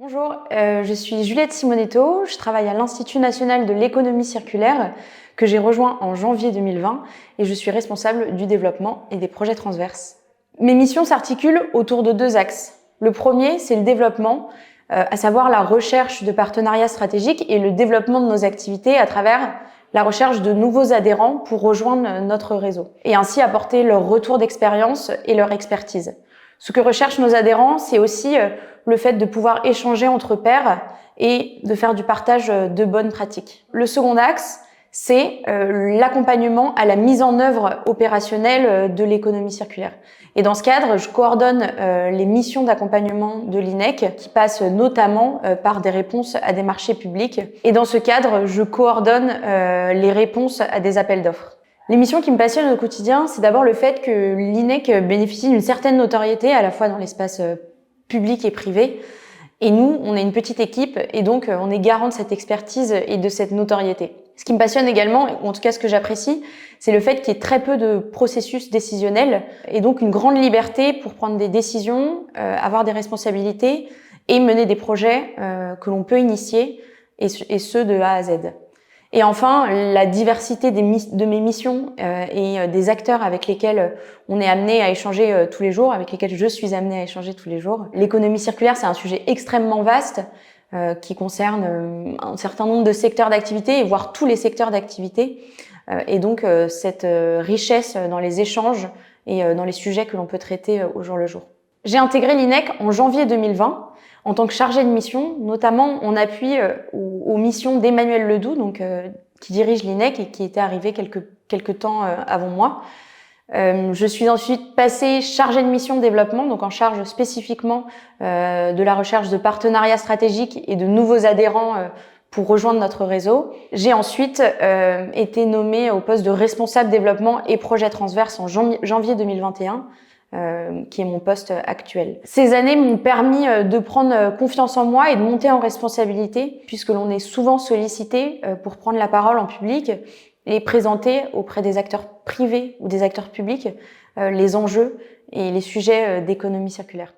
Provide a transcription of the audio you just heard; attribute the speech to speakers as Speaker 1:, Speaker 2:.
Speaker 1: Bonjour, je suis Juliette Simonetto, je travaille à l'Institut national de l'économie circulaire que j'ai rejoint en janvier 2020 et je suis responsable du développement et des projets transverses. Mes missions s'articulent autour de deux axes. Le premier, c'est le développement, à savoir la recherche de partenariats stratégiques et le développement de nos activités à travers la recherche de nouveaux adhérents pour rejoindre notre réseau et ainsi apporter leur retour d'expérience et leur expertise. Ce que recherchent nos adhérents, c'est aussi le fait de pouvoir échanger entre pairs et de faire du partage de bonnes pratiques. Le second axe, c'est l'accompagnement à la mise en œuvre opérationnelle de l'économie circulaire. Et dans ce cadre, je coordonne les missions d'accompagnement de l'INEC qui passent notamment par des réponses à des marchés publics. Et dans ce cadre, je coordonne les réponses à des appels d'offres. Les missions qui me passionnent au quotidien, c'est d'abord le fait que l'INEC bénéficie d'une certaine notoriété à la fois dans l'espace public et privé. Et nous, on est une petite équipe et donc on est garant de cette expertise et de cette notoriété. Ce qui me passionne également, ou en tout cas ce que j'apprécie, c'est le fait qu'il y ait très peu de processus décisionnels et donc une grande liberté pour prendre des décisions, avoir des responsabilités et mener des projets que l'on peut initier et ce de A à Z. Et enfin, la diversité de mes missions et des acteurs avec lesquels on est amené à échanger tous les jours, avec lesquels je suis amenée à échanger tous les jours. L'économie circulaire, c'est un sujet extrêmement vaste qui concerne un certain nombre de secteurs d'activité, voire tous les secteurs d'activité. Et donc, cette richesse dans les échanges et dans les sujets que l'on peut traiter au jour le jour. J'ai intégré l'INEC en janvier 2020 en tant que chargée de mission, notamment en appui aux missions d'Emmanuel Ledoux, qui dirige l'INEC et qui était arrivé quelques temps avant moi. Je suis ensuite passée chargée de mission développement, donc en charge spécifiquement de la recherche de partenariats stratégiques et de nouveaux adhérents pour rejoindre notre réseau. J'ai ensuite été nommée au poste de responsable développement et projet transverse en janvier 2021. Qui est mon poste actuel. Ces années m'ont permis de prendre confiance en moi et de monter en responsabilité, puisque l'on est souvent sollicité pour prendre la parole en public et présenter auprès des acteurs privés ou des acteurs publics les enjeux et les sujets d'économie circulaire.